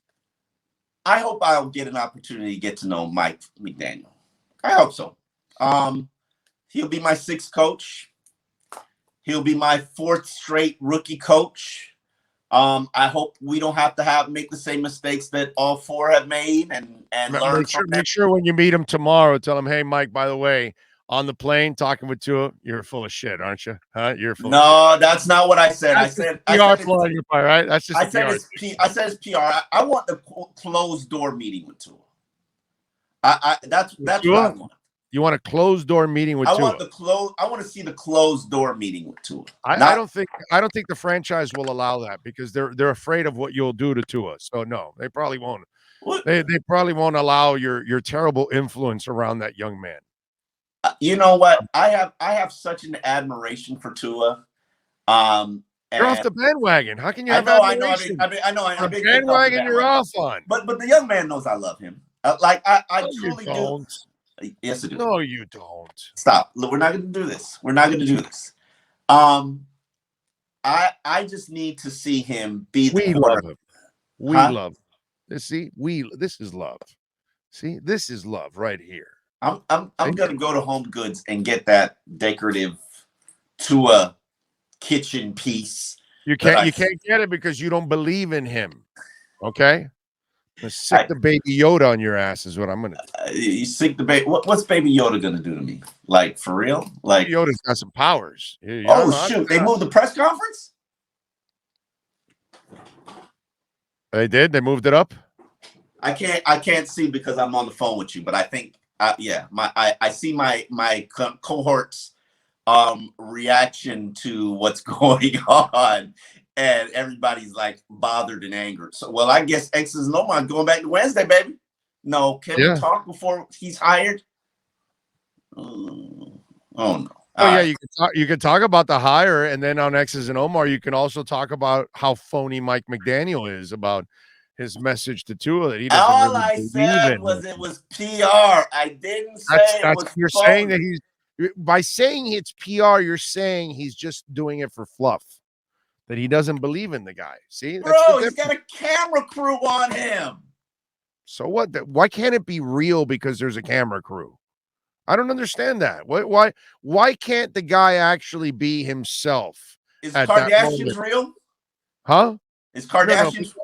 hope I'll get an opportunity to get to know Mike McDaniel. I hope so. He'll be my 6th coach. He'll be my 4th straight rookie coach. I hope we don't have to make the same mistakes that all 4 have made and learn from them. Make sure when you meet him tomorrow, tell him, hey, Mike, by the way, on the plane talking with Tua, you're full of shit, aren't you? Huh? You're full of shit. No, that's not what I said. That's PR flying your part, right? That's just I said it's PR. I want the closed door meeting with Tua. That's what I want. You want a closed door meeting with Tua? I want to see the closed door meeting with Tua. I don't think the franchise will allow that because they're afraid of what you'll do to Tua. So no, they probably won't. They probably won't allow your terrible influence around that young man. You know what? I have such an admiration for Tua. You're off the bandwagon. How can you have admiration? I know. The bandwagon you're off on. But the young man knows I love him. I truly do. Yes, I do. No, you don't. Stop. Look, we're not going to do this. I just need to see him be the We love him. We love him. See, this is love. See, this is love right here. I'm gonna go to Home Goods and get that decorative Tua kitchen piece. You can't get it because you don't believe in him. Okay? Sick the baby Yoda on your ass is what I'm gonna do. You sick the baby. What's Baby Yoda gonna do to me? Like for real? Like Baby Yoda's got some powers. Shoot! They moved the press conference. They did. They moved it up. I can't see because I'm on the phone with you, but I think I see my cohorts reaction to what's going on, and everybody's like bothered and angered. So, well, I guess X's and Omar going back to Wednesday, baby. No, can we talk before he's hired? Oh no. Yeah, you can talk about the hire, and then on X's and Omar, you can also talk about how phony Mike McDaniel is about his message to Tua that he doesn't All really I believe said in. was it was PR. I didn't say you're phony. saying that by saying it's PR, you're saying he's just doing it for fluff. That he doesn't believe in the guy. See, bro, he's got a camera crew on him. So what? Why can't it be real because there's a camera crew? I don't understand that. Why can't the guy actually be himself? Is Kardashian's real? Huh? Is Kardashian's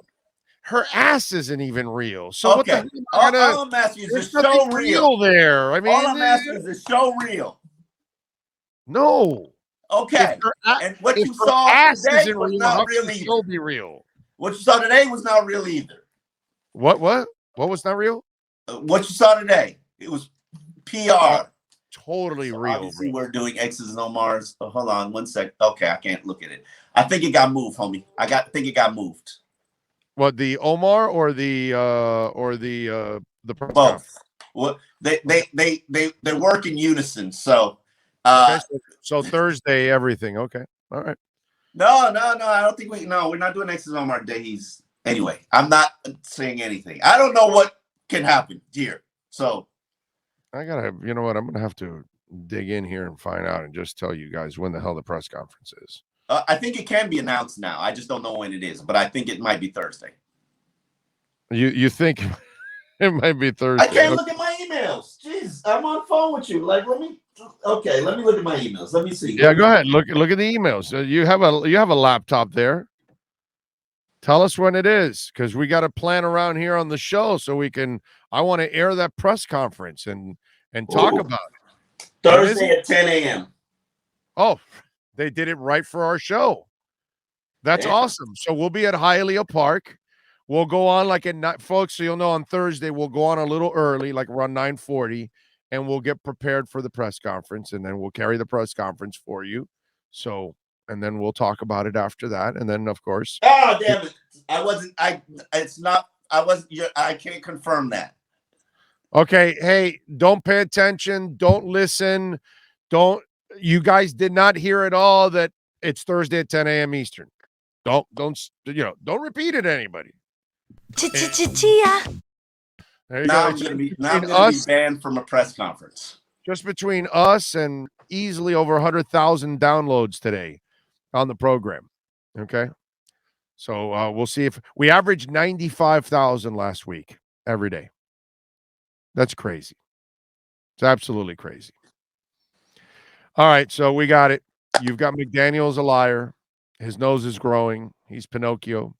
her ass isn't even real. So okay. All I'm asking is the show real there? I mean, all I'm asking is the show real? No. Okay. And what you saw today was not real either. Be real. What you saw today was not real either. What was not real? What you saw today, it was PR. Totally so real. Obviously, we're doing X's and Omar's. Oh, hold on 1 sec. Okay, I can't look at it. I think it got moved, homie. Think it got moved. What, the Omar or the press both? Well, they work in unison. So, so Thursday, everything. Okay, all right. No. I don't think we're not doing X's and Omar days. Anyway, I'm not saying anything. I don't know what can happen here. So, you know what? I'm gonna have to dig in here and find out and just tell you guys when the hell the press conference is. I think it can be announced now. I just don't know when it is, but I think it might be Thursday. You think it might be Thursday? I can't look at my emails. Jeez, I'm on the phone with you. Like, let me look at my emails. Let me see. Yeah, go ahead. Look at the emails. You have a laptop there. Tell us when it is, because we got to plan around here on the show so we can. I want to air that press conference and talk about it. Thursday at 10 a.m. Oh, they did it right for our show. That's awesome. So we'll be at Hialeah Park. We'll go on like at night, folks. So you'll know on Thursday we'll go on a little early, like around 9:40, and we'll get prepared for the press conference, and then we'll carry the press conference for you. So, and then we'll talk about it after that, and then of course. Oh damn it! I can't confirm that. Okay, hey, don't pay attention. Don't listen. You guys did not hear at all that it's Thursday at 10 a.m. Eastern. Don't repeat it to anybody. There you now go. I'm gonna be banned from a press conference. Just between us and easily over 100,000 downloads today on the program. Okay. So we'll see if we averaged 95,000 last week. every day. That's crazy. It's absolutely crazy. All right, so we got it. You've got McDaniel's a liar. His nose is growing. He's Pinocchio.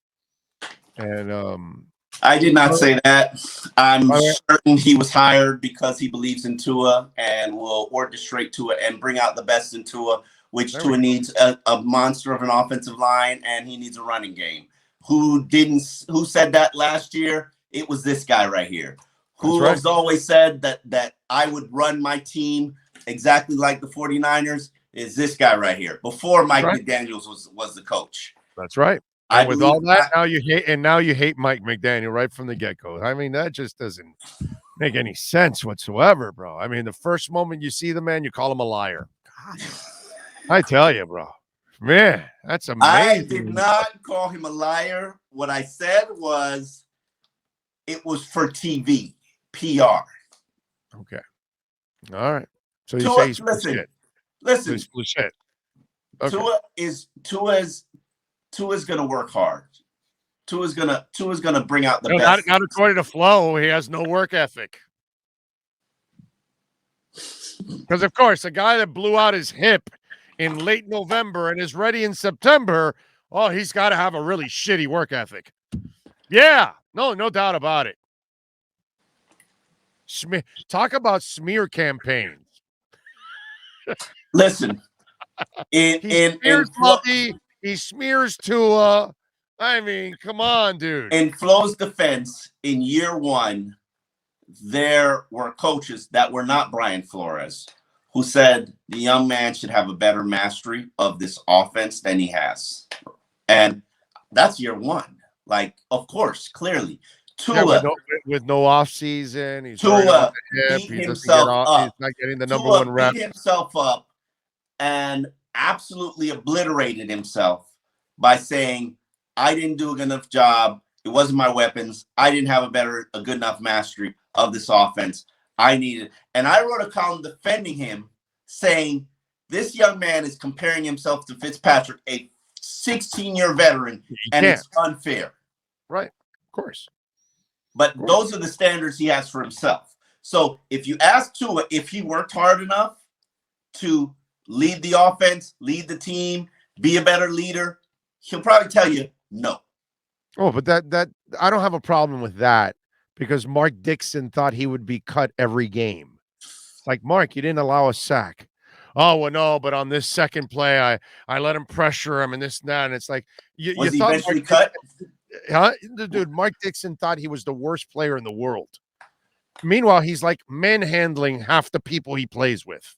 And I did not say that. I'm All right. certain he was hired because he believes in Tua and will orchestrate Tua and bring out the best in Tua, which There we Tua go. needs a monster of an offensive line, and he needs a running game. Who said that last year? It was this guy right here. Who right. has always said that I would run my team exactly like the 49ers? Is this guy right here. Before Mike right. McDaniels was the coach. That's right. I And with believe all that, now you hate Mike McDaniel right from the get-go. I mean, that just doesn't make any sense whatsoever, bro. I mean, the first moment you see the man, you call him a liar. God, I tell you, bro. Man, that's amazing. I did not call him a liar. What I said was it was for TV, PR. Okay. All right. So you Tua, say he's full listen, shit. listen. He's full shit. Okay. Tua's gonna work hard. Tua's gonna bring out the No, best. not according to Flo. He has no work ethic. Because of course, a guy that blew out his hip in late November and is ready in September, oh, he's got to have a really shitty work ethic. Yeah, no doubt about it. Talk about smear campaigns. Listen, He smears Tua. I mean, come on, dude. In Flo's defense, in year one, there were coaches that were not Brian Flores who said the young man should have a better mastery of this offense than he has. And that's year one. Like, of course, clearly. Tua, with no offseason. He's Tua beat himself up. He's not getting the number one rep. Beat himself up and absolutely obliterated himself by saying, I didn't do a good enough job. It wasn't my weapons. I didn't have a good enough mastery of this offense. I needed. And I wrote a column defending him, saying this young man is comparing himself to Fitzpatrick, a 16-year veteran, it's unfair. Right. Of course. But those are the standards he has for himself. So if you ask Tua if he worked hard enough to lead the offense, lead the team, be a better leader, he'll probably tell you no. Oh, but that I don't have a problem with that because Mark Dixon thought he would be cut every game. Like, Mark, you didn't allow a sack. Oh, well, no, but on this second play, I let him pressure him and this and that. And it's like, was he eventually cut? Huh? Dude, Mark Dixon thought he was the worst player in the world. Meanwhile, he's like manhandling half the people he plays with.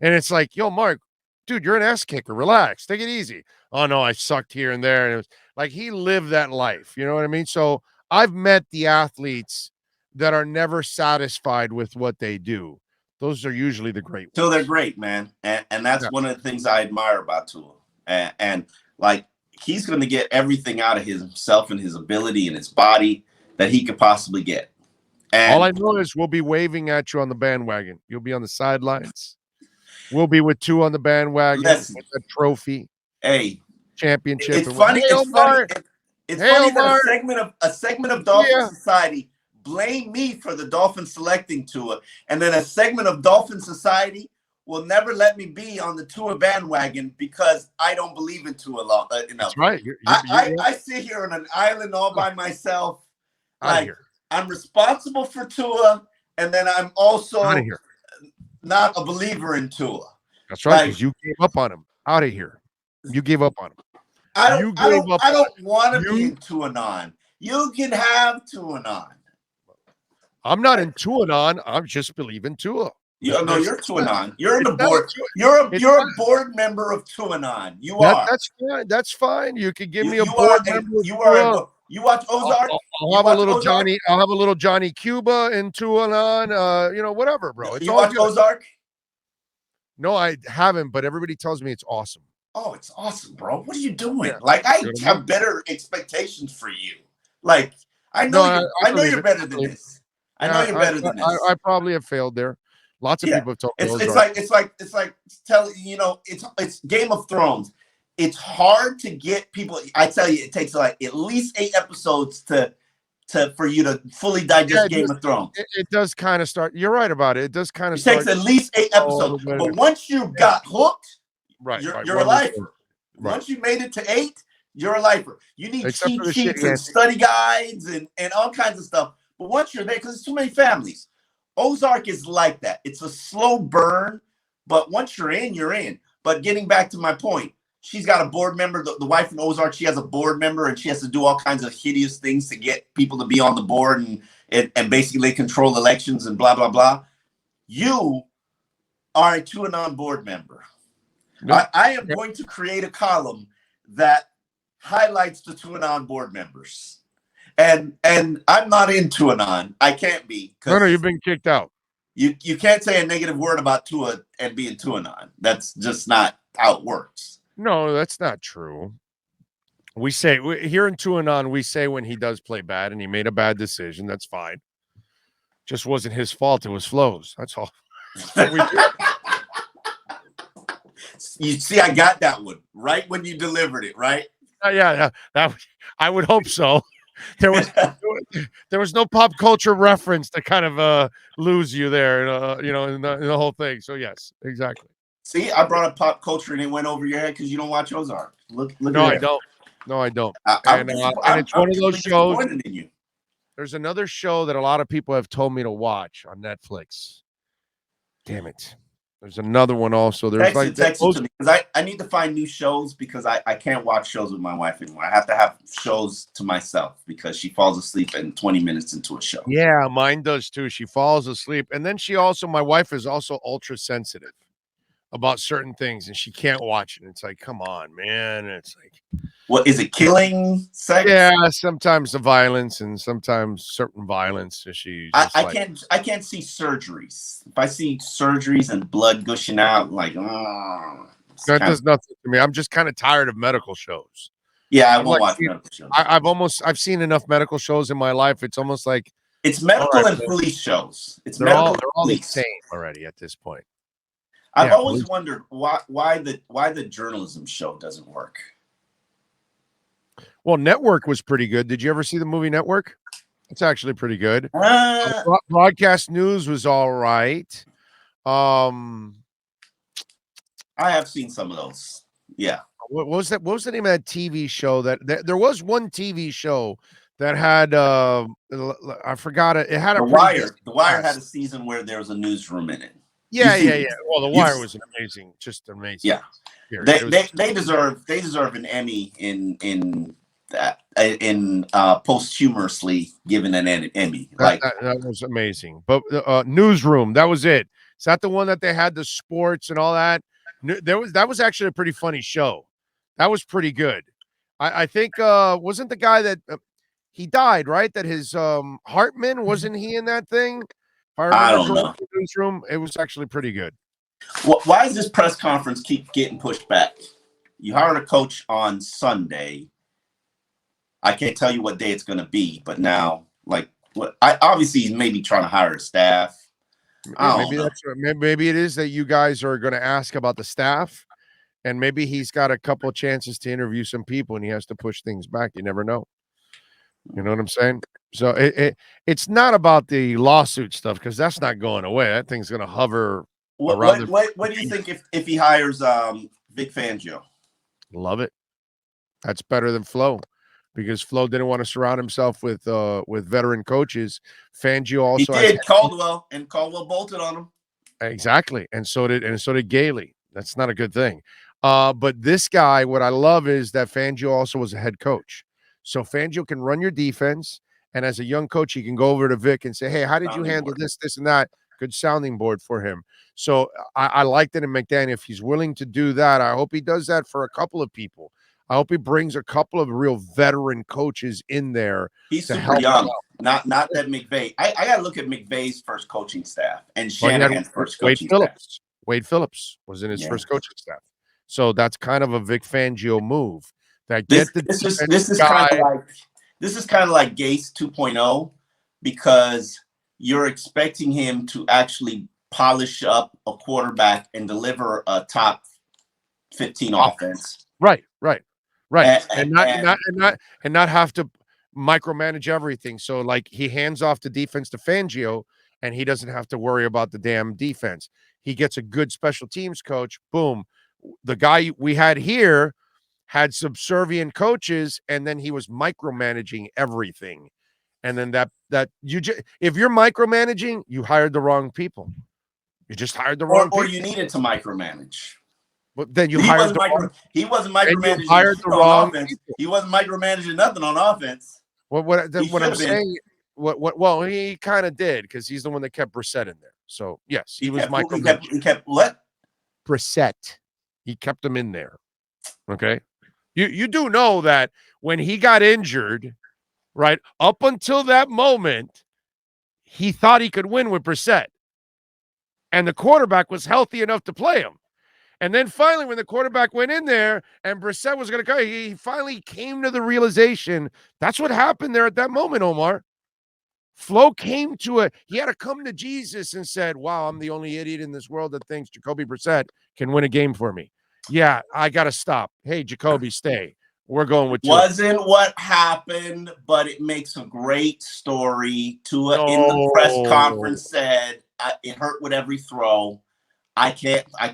And it's like, yo, Mark, dude, you're an ass kicker. Relax. Take it easy. Oh, no, I sucked here and there. And it was like he lived that life. You know what I mean? So I've met the athletes that are never satisfied with what they do. Those are usually the great ones. So they're great, man. And that's one of the things I admire about Tua. And like, he's going to get everything out of himself and his ability and his body that he could possibly get. And all I know is we'll be waving at you on the bandwagon. You'll be on the sidelines. We'll be with Tua on the bandwagon with a trophy. Hey, championship. It's funny. It's funny that a segment of Dolphin Society blame me for the Dolphins selecting Tua, and then a segment of Dolphin Society will never let me be on the Tua bandwagon because I don't believe in Tua enough. That's right. I sit here on an island all by myself. Like, I'm responsible for Tua, and then I'm also not a believer in Tua. That's right, because you gave up on him. Out of here. You gave up on him. I don't want to be in Tuanon. You can have Tuanon. I'm not in Tuanon. I'm just believing Tua. You're Tuanon. You're in the board. You're a board member of Tuanon. You are. That's fine. That's fine. You could give me a board member. You watch Ozark. I'll have a little Johnny. I'll have a little Johnny Cuba in Tuanon. Whatever, bro. You watch Ozark? No, I haven't. But everybody tells me it's awesome. Oh, it's awesome, bro. What are you doing? Like, I have better expectations for you. Like, I know you're better than this. I know you're better than this. I probably have failed there. Lots of people have told me. It's like telling it's Game of Thrones. It's hard to get people. I tell you, it takes like at least 8 episodes to for you to fully digest Game of Thrones. It does kind of start. You're right about it. It does kind of It start. takes at least 8 episodes. But once you got hooked, you're a lifer. Right. Once you made it to 8, you're a lifer. You need cheat sheets and study guides and all kinds of stuff. But once you're there, because there's too many families, Ozark is like that. It's a slow burn, but once you're in, you're in. But getting back to my point, she's got a board member, the wife in Ozark, she has a board member, and she has to do all kinds of hideous things to get people to be on the board and basically control elections and blah, blah, blah. You are a QAnon board member. Nope. I am going to create a column that highlights the QAnon board members. And I'm not in QAnon. I can't be. No, you've been kicked out. You can't say a negative word about Tua and being QAnon. That's just not how it works. No, that's not true. We say here in QAnon, we say when he does play bad and he made a bad decision, that's fine. Just wasn't his fault. It was Flo's. That's all. You see, I got that one right when you delivered it, right? Yeah, that I would hope so. There was no pop culture reference to kind of lose you there, in the whole thing. So yes, exactly. See, I brought up pop culture and it went over your head because you don't watch Ozark. Look. No, I don't. No, I don't. And it's one of those shows. There's another show that a lot of people have told me to watch on Netflix. Damn it. There's another one also. There's text it to me because I need to find new shows because I can't watch shows with my wife anymore. I have to have shows to myself because she falls asleep in 20 minutes into a show. Yeah, mine does too. She falls asleep. And then my wife is also ultra sensitive about certain things and she can't watch it. It's like, come on, man. It's like, what is it? Killing sex? Yeah, sometimes the violence and sometimes certain violence. I can't see surgeries. If I see surgeries and blood gushing out, like that does nothing to me. I'm just kind of tired of medical shows. Yeah, I won't watch medical shows. I've seen enough medical shows in my life. It's almost like it's medical and police shows. They're all the same already at this point. I've always wondered why the journalism show doesn't work. Well, Network was pretty good. Did you ever see the movie Network? It's actually pretty good. Broadcast News was all right. I have seen some of those. Yeah. What was that? What was the name of that TV show? That there was one TV show that had I forgot it. It had The Wire. The Wire had a season where there was a newsroom in it. Yeah. Well, The Wire was amazing, just amazing. Yeah. They deserve an Emmy in posthumously given an Emmy. That was amazing. But Newsroom, that was it. Is that the one that they had the sports and all that? That was actually a pretty funny show. That was pretty good. I think wasn't the guy that he died, right? That his Hartman, wasn't he in that thing? I don't know. Newsroom, it was actually pretty good. Why does this press conference keep getting pushed back? You hired a coach on Sunday. I can't tell you what day it's going to be, but now, obviously he's maybe trying to hire a staff. Maybe it is that you guys are going to ask about the staff, and maybe he's got a couple of chances to interview some people, and he has to push things back. You never know. You know what I'm saying? So it's not about the lawsuit stuff because that's not going away. That thing's going to hover around. What do you think if he hires Vic Fangio? Love it. That's better than Flo, because Flo didn't want to surround himself with veteran coaches. Fangio also did. Caldwell bolted on him. Exactly, and so did Gailey. That's not a good thing. But this guy, what I love is that Fangio also was a head coach. So Fangio can run your defense, and as a young coach, he can go over to Vic and say, hey, how did you handle this, and that? Good sounding board for him. So I liked it in McDaniel. If he's willing to do that, I hope he does that for a couple of people. I hope he brings a couple of real veteran coaches in there. He's super young. Not that McVay. I got to look at McVay's first coaching staff and Shanahan's first coaching staff. Wade Phillips was in his first coaching staff. So that's kind of a Vic Fangio move. This is kind of like Gase 2.0, because you're expecting him to actually polish up a quarterback and deliver a top 15 offense. Right. And not have to micromanage everything. So like he hands off the defense to Fangio and he doesn't have to worry about the damn defense. He gets a good special teams coach. Boom. The guy we had here had subservient coaches, and then he was micromanaging everything. And then if you're micromanaging, you hired the wrong people. You just hired the wrong people. Or you needed to micromanage. But then he wasn't micromanaging hired the wrong offense. people. He wasn't micromanaging nothing on offense. What I'm saying, well, he kind of did because he's the one that kept Brissett in there. So yes, he was micromanaging. He kept what? Brissett. He kept him in there. Okay. You do know that when he got injured, right, up until that moment, he thought he could win with Brissett. And the quarterback was healthy enough to play him. And then finally, when the quarterback went in there and Brissett was going to go, he finally came to the realization. That's what happened there at that moment, Omar. Flo came to he had to come to Jesus and said, wow, I'm the only idiot in this world that thinks Jacoby Brissett can win a game for me. Yeah, I got to stop. Hey, Jacoby, stay. We're going with Tua. Wasn't what happened, but it makes a great story. Tua in the press conference said, it hurt with every throw. I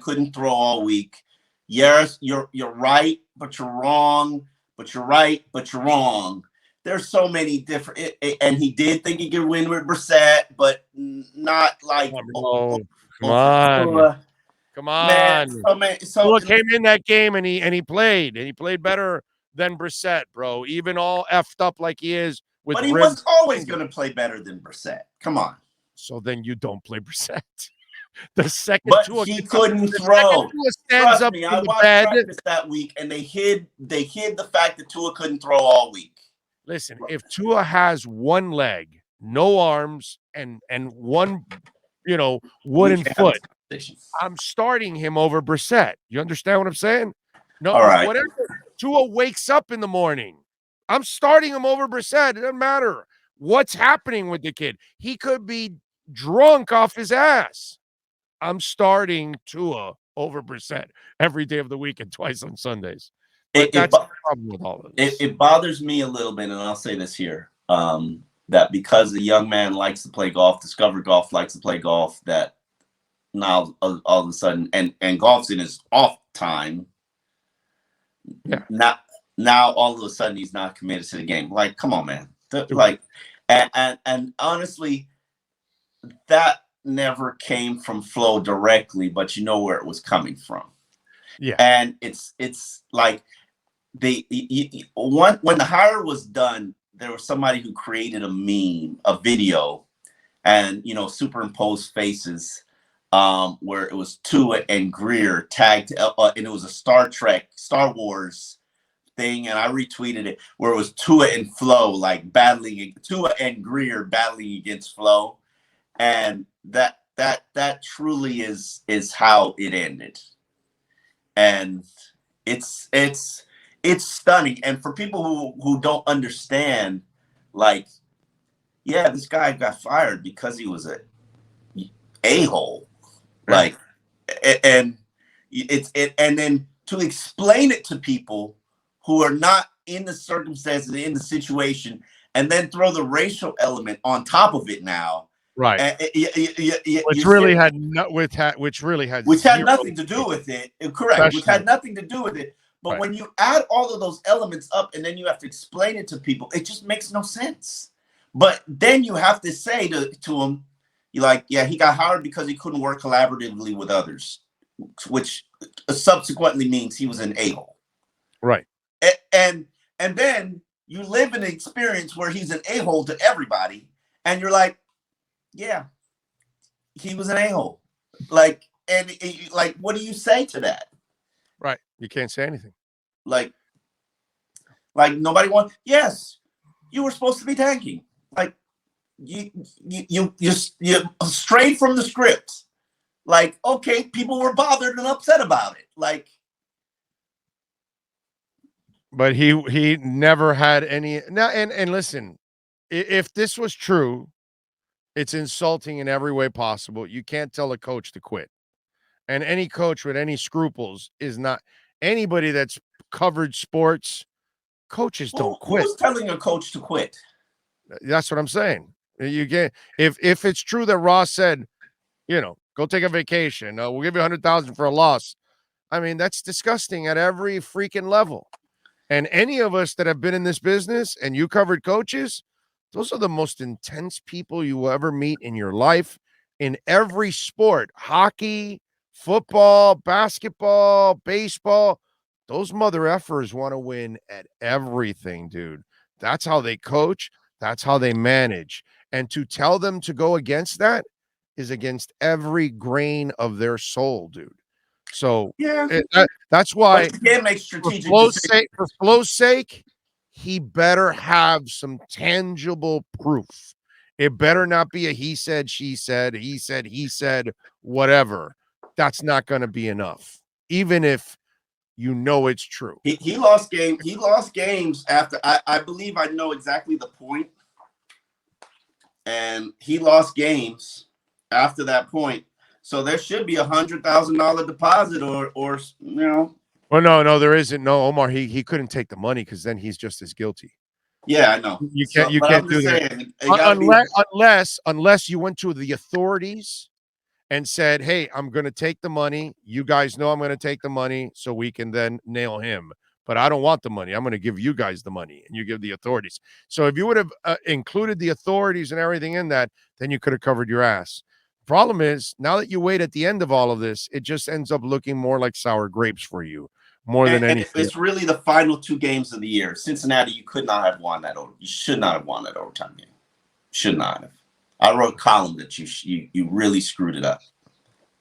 couldn't throw all week. Yes, you're right, but you're wrong. But you're right, but you're wrong. There's so many different, and he did think he could win with Brissett, but not like. Come on. Man, Tua came in that game and he played better than Brissett, bro. Even all effed up like he is. But he was always going to play better than Brissett. Come on. So then you don't play Brissett. The second, but he couldn't throw. Trust me, I watched practice that week, and they hid the fact that Tua couldn't throw all week. Listen, if Tua has one leg, no arms, and one, wooden foot, I'm starting him over Brissett. You understand what I'm saying? No, all right. Whatever. Tua wakes up in the morning, I'm starting him over Brissett. It doesn't matter what's happening with the kid. He could be drunk off his ass. I'm starting Tua over Brissett every day of the week and twice on Sundays. That's the problem with all of this. It bothers me a little bit, and I'll say this here, that because the young man likes to play golf, Discover Golf likes to play golf, that now all of a sudden, and golf's in his off time, now all of a sudden he's not committed to the game. Like, come on, man. And honestly, that never came from Flo directly, but you know where it was coming from. Yeah. And it's like when the hire was done, there was somebody who created a meme, a video, and superimposed faces where it was Tua and Greer tagged, and it was a Star Wars thing, and I retweeted it where it was Tua and Flo like Tua and Greer battling against Flo, and that truly is how it ended, and it's stunning. And for people who don't understand, like, yeah, this guy got fired because he was a hole, like, and then to explain it to people who are not in the circumstances, in the situation, and then throw the racial element on top of it now. Right. Which had nothing to do with it. Correct. Which had nothing to do with it. But when you add all of those elements up and then you have to explain it to people, it just makes no sense. But then you have to say to him, you're like, yeah, he got hired because he couldn't work collaboratively with others, which subsequently means he was an a-hole. Right. And then you live in an experience where he's an a-hole to everybody, and you're like, yeah, he was an a-hole. Like, what do you say to that? Right. You can't say anything. Like nobody wants. Yes, you were supposed to be tanking. Like, you strayed from the script. Like, okay, people were bothered and upset about it. Like, but he never had any. Now, and listen, if this was true, it's insulting in every way possible. You can't tell a coach to quit. And any coach with any scruples is not anybody that's covered sports Coaches don't quit. Who's telling a coach to quit? That's what I'm saying. You get if it's true that Ross said, go take a vacation. We'll give you $100,000 for a loss. I mean, that's disgusting at every freaking level. And any of us that have been in this business and you covered coaches, those are the most intense people you will ever meet in your life in every sport, hockey, football, basketball, baseball. Those mother effers want to win at everything, dude. That's how they coach. That's how they manage. And to tell them to go against that is against every grain of their soul, dude. So that's why you can't make strategic for Flo's sake, he better have some tangible proof. It better not be a he said, she said, he said, whatever. That's not going to be enough, even if it's true. He lost game. He lost games after I believe I know exactly the point. And he lost games after that point. So there should be $100,000 deposit or Well, no, there isn't. No, Omar, he couldn't take the money because then he's just as guilty. Yeah, I know. You can't do that unless you went to the authorities and said, "Hey, I'm going to take the money. You guys know I'm going to take the money, so we can then nail him. But I don't want the money. I'm going to give you guys the money, and you give the authorities." So if you would have included the authorities and everything in that, then you could have covered your ass. Problem is, now that you wait at the end of all of this, it just ends up looking more like sour grapes for you, more than anything. It's really the final 2 games of the year. Cincinnati, you could not have won that. You should not have won that overtime game. Should not have. I wrote a column that you really screwed it up.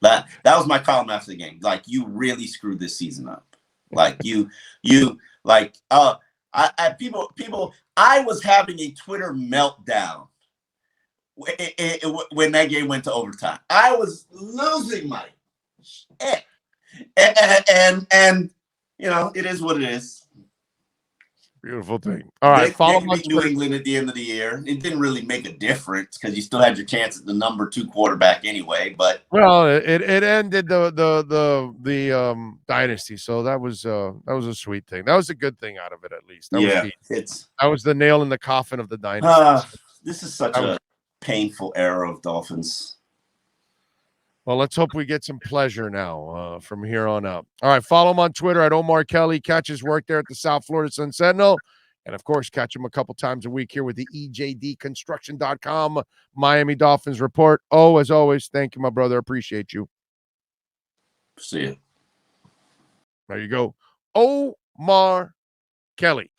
That was my column after the game. Like, you really screwed this season up. Like I was having a Twitter meltdown when that game went to overtime. I was losing my shit. And it is what it is. Beautiful thing. All right, follow They beat New England at the end of the year. It didn't really make a difference because you still had your chance at the number 2 quarterback anyway. But it ended the dynasty, so that was a sweet thing. That was a good thing out of it, at least. That was the nail in the coffin of the dynasty. This is such a painful era of Dolphins. Well, let's hope we get some pleasure now from here on out. All right, follow him on Twitter at Omar Kelly. Catch his work there at the South Florida Sun Sentinel. And, of course, catch him a couple times a week here with the EJDconstruction.com Miami Dolphins report. Oh, as always, thank you, my brother. Appreciate you. See you. There you go. Omar Kelly.